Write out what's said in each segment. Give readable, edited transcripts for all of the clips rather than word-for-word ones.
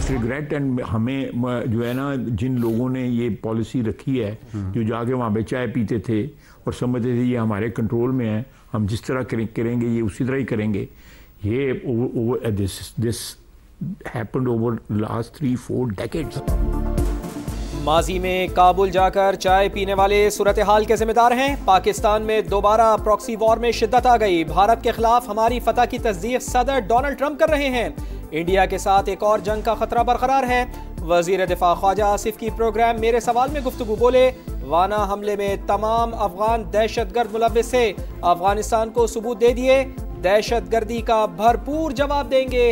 Just regret and हमें जो है ना, जिन लोगों ने ये पॉलिसी रखी है, जो जाके वहाँ पे चाय पीते थे और समझते थे ये हमारे कंट्रोल में है, हम जिस तरह करेंगे ये उसी तरह ही करेंगे, ये this happened over last 3-4 decades. माजी में काबुल जाकर चाय पीने वाले सूरत हाल के जिम्मेदार हैं। पाकिस्तान में दोबारा प्रॉक्सी वॉर में शिद्दत आ गई। भारत के खिलाफ हमारी फतह की तस्दीक सदर डोनाल्ड ट्रंप कर रहे हैं। इंडिया के साथ एक और जंग का खतरा बरकरार है। वजीर दिफा ख्वाजा आसिफ की प्रोग्राम मेरे सवाल में गुफ्तगू बोले, वाना हमले में तमाम अफगान दहशतगर्द मुलव्विस से, अफगानिस्तान को सबूत दे दिए, दहशतगर्दी का भरपूर जवाब देंगे।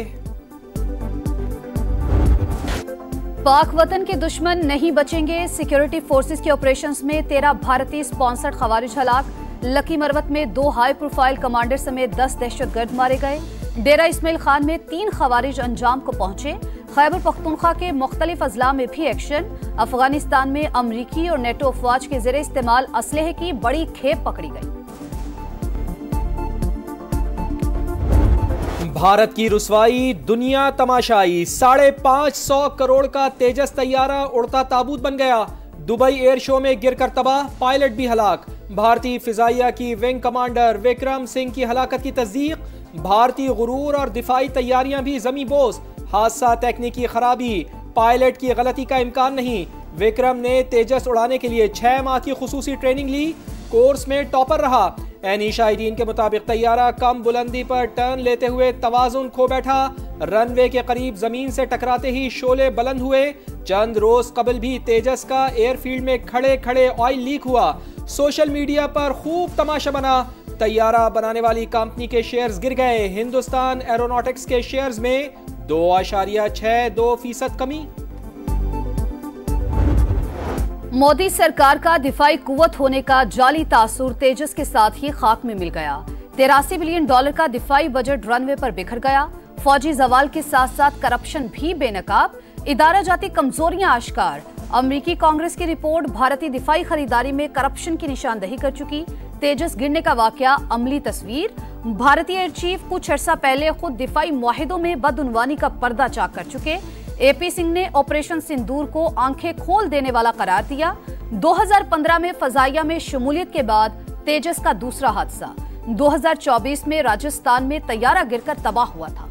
पाक वतन के दुश्मन नहीं बचेंगे। सिक्योरिटी फोर्सेस के ऑपरेशंस में 13 भारतीय स्पॉन्सर्ड खवारिज हलाक। लकी मरवत में 2 हाई प्रोफाइल कमांडर समेत 10 दहशतगर्द मारे गए। डेरा इस्माइल खान में 3 खवारिज अंजाम को पहुंचे। खैबर पख्तूनख्वा के मुख्तलिफ अजला में भी एक्शन। अफगानिस्तान में अमरीकी और नेटो अफवाज के जेर इस्तेमाल असलहे की बड़ी खेप पकड़ी गई। भारत की रुसवाई दुनिया तमाशाई। 550 करोड़ का तेजस तैयारा उड़ता ताबूत बन गया। दुबई एयर शो में गिरकर तबाह, पायलट भी हलाक। भारतीय फिजाइया की विंग कमांडर विक्रम सिंह की हलाकत की तस्दीक। भारतीय गुरूर और दिफाई तैयारियां भी जमी बोस। हादसा तकनीकी खराबी, पायलट की गलती का इम्कान नहीं। विक्रम ने तेजस उड़ाने के लिए 6 माह की खुसूसी ट्रेनिंग ली। कोर्स में टॉपर रहा। एनी शाहिदीन के मुताबिक तैयारा कम बुलंदी पर टर्न लेते हुए तवाजुन खो बैठा। रनवे के करीब जमीन से टकराते ही शोले बुलंद हुए। चंद रोज कबल भी तेजस का एयरफील्ड में खड़े खड़े ऑयल लीक हुआ। सोशल मीडिया पर खूब तमाशा बना। तैयारा बनाने वाली कंपनी के शेयर्स गिर गए। हिंदुस्तान एरोनॉटिक्स के शेयर्स में 2.62% कमी। मोदी सरकार का दिफाई कुव्वत होने का जाली तासुर तेजस के साथ ही खाक में मिल गया। $83 बिलियन का दिफाई बजट रनवे पर बिखर गया। फौजी जवाल के साथ साथ करप्शन भी बेनकाब। इदारा जाती कमजोरियां आश्कार। अमरीकी कांग्रेस की रिपोर्ट भारतीय दिफाई खरीदारी में करप्शन की निशानदही कर चुकी। तेजस गिरने का वाकया अमली तस्वीर। भारतीय एयर चीफ कुछ अर्सा पहले खुद दिफाई मुआहिदों में बदउनवानी का पर्दा चाक कर चुके। एपी सिंह ने ऑपरेशन सिंदूर को आंखें खोल देने वाला करार दिया। 2015 में फजाइया में शमूलियत के बाद तेजस का दूसरा हादसा। 2024 में राजस्थान में तैयारा गिरकर तबाह हुआ था।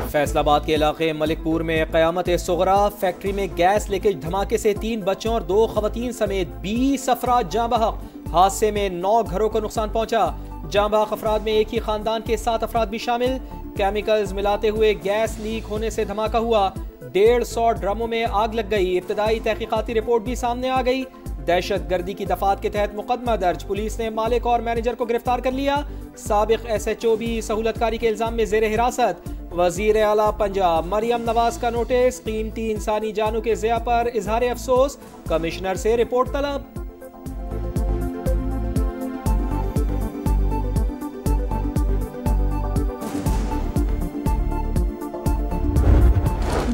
फैसलाबाद के इलाके मलिकपुर में क़यामत सुगरा। फैक्ट्री में गैस लीकेज धमाके से 3 बच्चों और 2 खवातीन समेत 20 अफराद जाँ बहक। हादसे में 9 घरों को नुकसान पहुंचा। जाँ बहक अफराद में एक ही खानदान के 7 अफराद भी शामिल। केमिकल्स मिलाते हुए गैस लीक होने से धमाका हुआ। 150 ड्रमों में आग लग गई। इब्तदाई तहकीकाती रिपोर्ट भी सामने आ गई। दहशतगर्दी की दफात के तहत मुकदमा दर्ज। पुलिस ने मालिक और मैनेजर को गिरफ्तार कर लिया। साबिक SHO भी सहूलतकारी के इल्जाम में जेर हिरासत। वजीर आला पंजाब मरियम नवाज का नोटिस। कीमती इंसानी जानों के ज़िया पर इजहार अफसोस। कमिश्नर से रिपोर्ट तलब।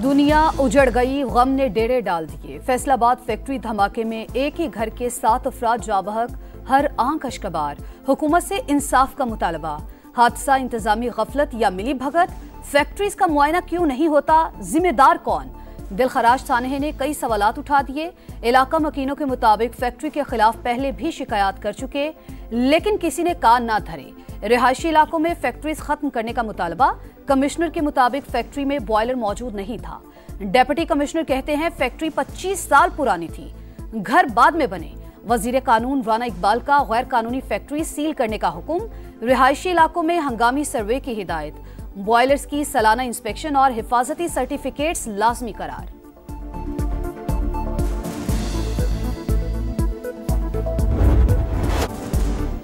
दुनिया उजड़ गई, गम ने डेरे डाल दिए। फैसलाबाद फैक्ट्री धमाके में एक ही घर के 7 अफराद जाँ बहक, हर आंख अश्कबार। हुकूमत से इंसाफ का मुतालबा। हादसा इंतजामी गफलत या मिली भगत? फैक्ट्रीज का मुआयना क्यों नहीं होता? जिम्मेदार कौन? दिलखराज थाने ने कई सवालात उठा दिए। इलाका मकीनों के मुताबिक फैक्ट्री के खिलाफ पहले भी शिकायत कर चुके, लेकिन किसी ने कान ना धरे। रिहायशी इलाकों में फैक्ट्रीज खत्म करने का मुतालबा। कमिश्नर के मुताबिक फैक्ट्री में बॉयलर मौजूद नहीं था। डिप्टी कमिश्नर कहते हैं फैक्ट्री 25 साल पुरानी थी, घर बाद में बने। वजीर कानून राना इकबाल का गैर कानूनी फैक्ट्री सील करने का हुक्म। रिहायशी इलाकों में हंगामी सर्वे की हिदायत। बॉयलर्स की सालाना इंस्पेक्शन और हिफाजती सर्टिफिकेट्स लाजमी करार।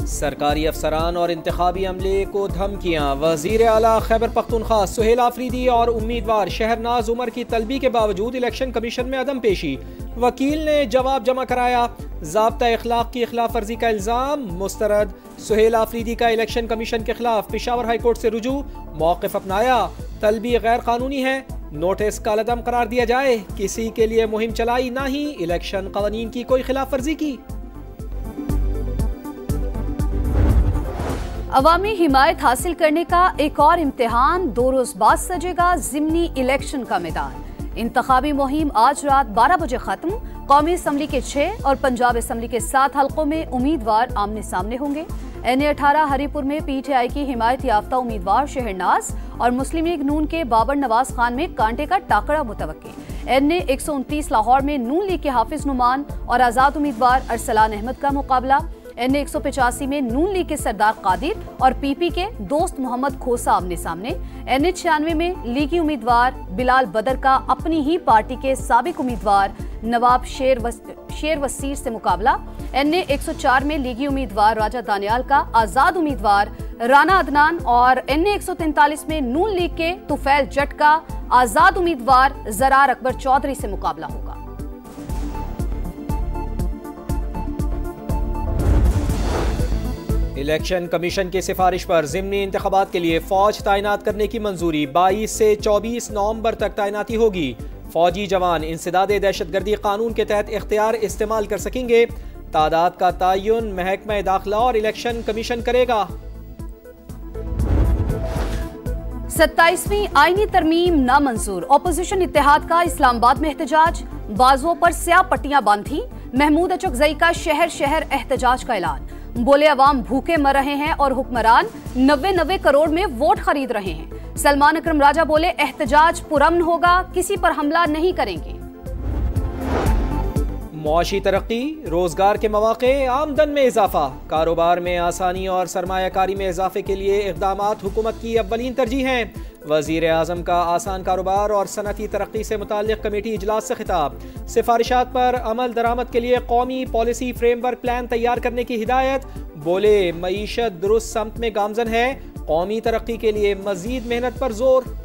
सरकारी अफसरान और इंतखाबी अमले को धमकियां। वजीर आला खैबर पख्तूनख्वा सुहेल आफरीदी और उम्मीदवार शहरनाज उमर की तलबी के बावजूद इलेक्शन कमीशन में अदम पेशी। वकील ने जवाब जमा कराया। ज़ाब्ता इखलाक की खिलाफ वर्जी का इल्जाम मुस्तरद। सुहेल आफरीदी का इलेक्शन कमीशन के खिलाफ पेशावर हाई कोर्ट से रुजू। मौक़िफ़ अपनाया, तलबी गैर कानूनी है, नोटिस कालअदम करार दिया जाए। किसी के लिए मुहिम चलाई, ना ही इलेक्शन कवानीन की कोई खिलाफ वर्जी की। अवामी हिमायत हासिल करने का एक और इम्तिहान, 2 रोज बाद सजेगा ज़िमनी इलेक्शन का मैदान। इंतखाबी मुहिम आज रात 12 बजे खत्म। कौमी असम्बली के 6 और पंजाब असम्बली के 7 हलकों में उम्मीदवार आमने सामने होंगे। NA-18 हरीपुर में PTI की हिमायत याफ्ता उम्मीदवार शहरनाज और मुस्लिम लीग नून के बाबर नवाज खान में कांटे का टाकरा मुतवक्की। NA-129 लाहौर में नून लीग के हाफिज नुमान और आजाद उम्मीदवार अरसलान अहमद का मुकाबला। NA-185 में नून लीग के सरदार कादिर और PP के दोस्त मोहम्मद खोसा आमने सामने। NA-96 में लीगी उम्मीदवार बिलाल बदर का अपनी ही पार्टी के साबिक उम्मीदवार नवाब शेर वसीर से मुकाबला। NA-104 में लीगी उम्मीदवार राजा दानियाल का आजाद उम्मीदवार राना अदनान और NA-143 में नून लीग के तुफैल जट का आजाद उम्मीदवार जरार अकबर चौधरी से मुकाबला होगा। इलेक्शन कमीशन की सिफारिश पर ज़िमनी इंतखाबात के लिए फौज तैनात करने की मंजूरी। 22 से 24 नवंबर तक तैनाती होगी। फौजी जवान इंसदादे दहशतगर्दी कानून के तहत इख्तियार इस्तेमाल कर सकेंगे। तादाद का तयन महकमा दाखिला और इलेक्शन कमीशन करेगा। 27वीं आईनी तरमीम नामंजूर। अपोजिशन इत्तेहाद का इस्लामाबाद में एहतजाज। बाजुओं पर स्याह पट्टियां बांधी। महमूद अचकजई का शहर शहर एहतजाज का ऐलान। बोले अवाम भूखे मर रहे हैं और हुक्मरान 90 करोड़ में वोट खरीद रहे हैं। सलमान अकरम राजा बोले एहतजाज पुरअमन होगा, किसी पर हमला नहीं करेंगे। मुआशी तरक्की, रोजगार के मौके, आमदन में इजाफा, कारोबार में आसानी और सरमायाकारी में इजाफे के लिए इक़दामात हुकूमत की अव्वलीन तरजीह हैं। वज़ीर आज़म का आसान कारोबार और सनती तरक्की से मुताल्लिक़ कमेटी इजलास से खिताब। सिफारिशात पर अमल दरामद के लिए कौमी पॉलिसी फ्रेमवर्क प्लान तैयार करने की हिदायत। बोले मईशत दुरुस्त समत में गामजन है, कौमी तरक्की के लिए मजीद मेहनत पर जोर।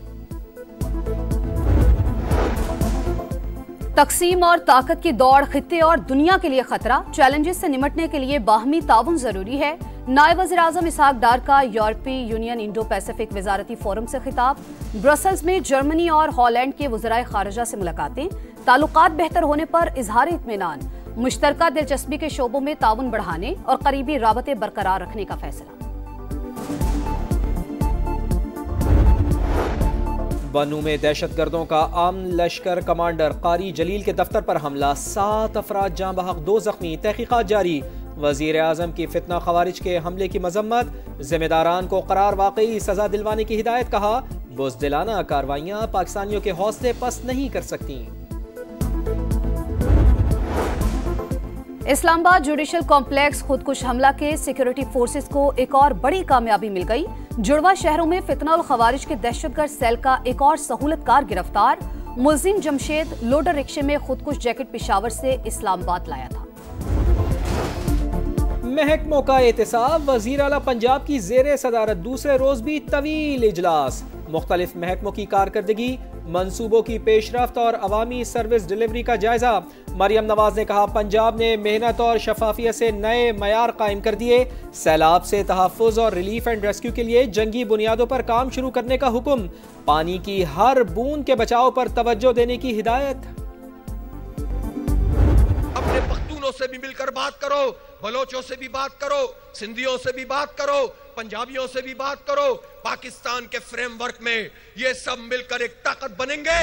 तकसीम और ताकत की दौड़ खित्ते और दुनिया के लिए खतरा। चैलेंजेस से निमटने के लिए बाहमी ताउन जरूरी है। नायब वज़ीर आज़म इसहाक डार का यूरोपीय यूनियन इंडो पैसिफिक वजारती फोरम से खिताब। ब्रसल्स में जर्मनी और हॉलैंड के वज़राए खारिजा से मुलाकातें। ताल्लुकात बेहतर होने पर इजहार इत्मीनान। मुश्तरका दिलचस्पी के शोबों में ताउन बढ़ाने और करीबी राबते बरकरार रखने का फैसला। बनू में दहशतगर्दों का आम लश्कर कमांडर कारी जलील के दफ्तर पर हमला। 7 अफराद जाँ बहक, 2 जख्मी। तहकीकात जारी। वजीर आज़म की फितना खवारिज के हमले की मजम्मत। जिम्मेदारान को करार वाकई सजा दिलवाने की हिदायत। कहा बुज़दिलाना कार्रवाइयां पाकिस्तानियों के हौसले पस्त नहीं कर सकती। इस्लामाबाद जुडिशल कॉम्प्लेक्स खुदकुश हमला के सिक्योरिटी फोर्सेस को एक और बड़ी कामयाबी मिल गई। जुड़वा शहरों में फितना और खवारिज के दहशतगर्द सेल का एक और सहूलतकार गिरफ्तार। मुलजिम जमशेद लोडर रिक्शे में खुदकुश जैकेट पेशावर से इस्लामाबाद लाया था। महकमों का एहतसाब। वज़ीर आला पंजाब की ज़ेरे सदारत दूसरे रोज भी तवील इजलास। मुख्तलिफ महकमों की कारकर्दगी, मंसूबों की पेशरफ्त और अवामी सर्विस डिलीवरी का जायजा। मरियम नवाज ने कहा पंजाब ने मेहनत और शफाफियत से नए मयार कायम कर दिए। सैलाब से तहफ़्फ़ुज़ और रिलीफ एंड रेस्क्यू के लिए जंगी बुनियादों पर काम शुरू करने का हुक्म। पानी की हर बूंद के बचाव पर तवज्जो देने की हिदायत। अपने पख्तूनों से भी मिलकर बात करो, बलोचों से भी बात करो, सिंधियों से भी बात करो, पंजाबियों से भी बात करो। पाकिस्तान के फ्रेमवर्क में ये सब मिलकर एक ताकत बनेंगे।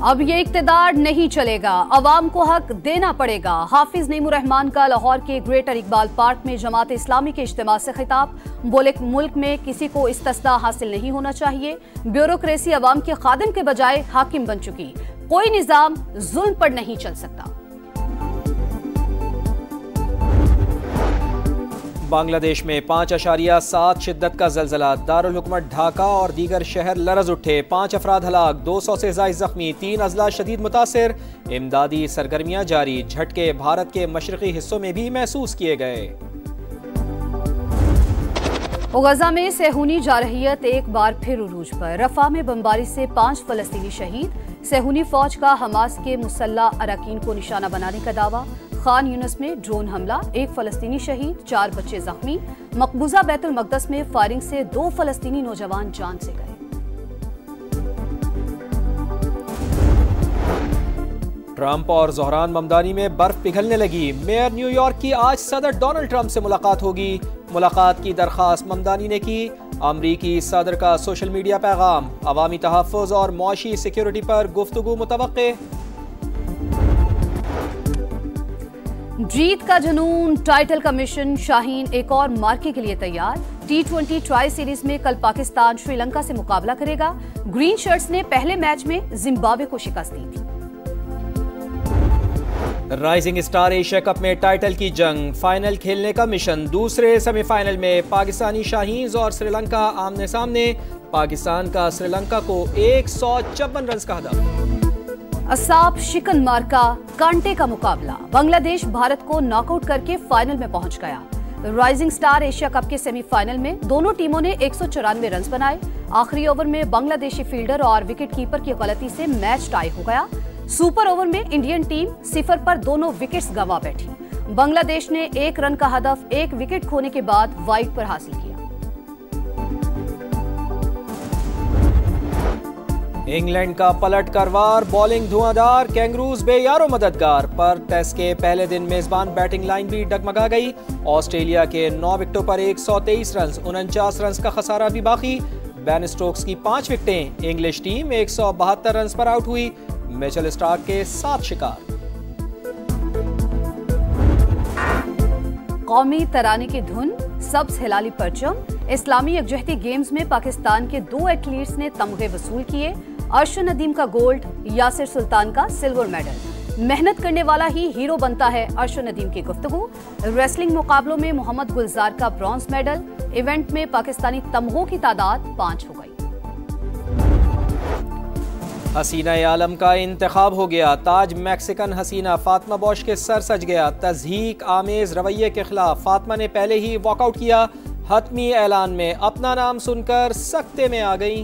अब ये इक्तदार नहीं चलेगा, अवाम को हक देना पड़ेगा। हाफिज नईमुर रहमान का लाहौर के ग्रेटर इकबाल पार्क में जमात इस्लामी के इज्तिमा से खिताब। बोले मुल्क में किसी को इस्तिस्ना हासिल नहीं होना चाहिए। ब्यूरोक्रेसी अवाम के खादिम के बजाय हाकिम बन चुकी। कोई निजाम जुल्म पर नहीं चल सकता। बांग्लादेश में 5.7 शिद्दत का जलजला। दारुल हुकूमत ढाका और दीगर शहर लरज उठे। 5 अफराद हलाक, 200 से ज़ायद जख्मी, 3 अजला शदीद मुतासिर। इमदादी सरगर्मियां जारी। झटके भारत के मशरकी हिस्सों में भी महसूस किए गए। गजा में सेहूनी जारहियत एक बार फिर उरूज पर। रफा में बमबारी से 5 फलस्तीनी शहीद। सेहूनी फौज का हमास के मुसल्ला अरकान को निशाना बनाने का दावा। खान यूनिस में ड्रोन हमला, 1 फलस्तीनी शहीद, 4 बच्चे जख्मी। मकबूजा बैतुल मकदस में फायरिंग से 2 फलस्तीनी नौजवान जान से गए। ट्रंप और ज़ोहरान ममदानी में बर्फ पिघलने लगी। मेयर न्यूयॉर्क की आज सदर डोनाल्ड ट्रंप से मुलाकात होगी। मुलाकात की दरख्वास्त ममदानी ने की। अमरीकी सदर का सोशल मीडिया पैगाम, अवामी तहफ़्फ़ुज़ और मुआशी सिक्योरिटी पर गुफ्तगू मुतवक्के। जीत का जुनून, टाइटल का मिशन, शाहीन एक और मार्के के लिए तैयार। T20 ट्राई सीरीज में कल पाकिस्तान श्रीलंका से मुकाबला करेगा। ग्रीन शर्ट्स ने पहले मैच में जिम्बाब्वे को शिकस्त दी थी। राइजिंग स्टार एशिया कप में टाइटल की जंग, फाइनल खेलने का मिशन। दूसरे सेमीफाइनल में पाकिस्तानी शाहीन्स और श्रीलंका आमने सामने। पाकिस्तान का श्रीलंका को 154 रन का हदफ। असाब शिकन मार्का, कांटे का मुकाबला। बांग्लादेश भारत को नॉकआउट करके फाइनल में पहुंच गया। राइजिंग स्टार एशिया कप के सेमीफाइनल में दोनों टीमों ने 194 रन बनाए। आखिरी ओवर में बांग्लादेशी फील्डर और विकेटकीपर की गलती से मैच टाई हो गया। सुपर ओवर में इंडियन टीम 0 पर दोनों विकेट्स गंवा बैठी। बांग्लादेश ने 1 रन का हदफ 1 विकेट खोने के बाद वाइड पर हासिल किया। इंग्लैंड का पलट करवार, बॉलिंग धुआंधार, कैंगरूज बेयारो मददगार। पर टेस्ट के पहले दिन मेजबान बैटिंग लाइन भी डगमगा गई। ऑस्ट्रेलिया के 9 विकेटों पर 123 रन, 49 रन का खसारा भी बाकी। बेन स्टोक्स की 5 विकेटें। इंग्लिश टीम 172 रन पर आउट हुई। मिचेल स्टार्क के 7 शिकार। कौमी तराने की धुन, सब्ज हिलाली परचम। इस्लामी यकजहती गेम्स में पाकिस्तान के 2 एथलीट्स ने तमगे वसूल किए। अर्शद नदीम का गोल्ड, यासिर सुल्तान का सिल्वर मेडल। मेहनत करने वाला ही हीरो बनता है, अर्शद नदीम की गुफ्तगू। रेसलिंग मुकाबलों में मोहम्मद गुलजार का ब्रॉन्ज मेडल। इवेंट में पाकिस्तानी तमगों की तादाद 5 हो गई। हसीना आलम का इंतखाब हो गया। ताज मैक्सिकन हसीना फातिमा बॉश के सर सज गया। तज़हीक आमेज रवैये के खिलाफ फातिमा ने पहले ही वॉकआउट किया। हतमी ऐलान में अपना नाम सुनकर सख्ते में आ गई।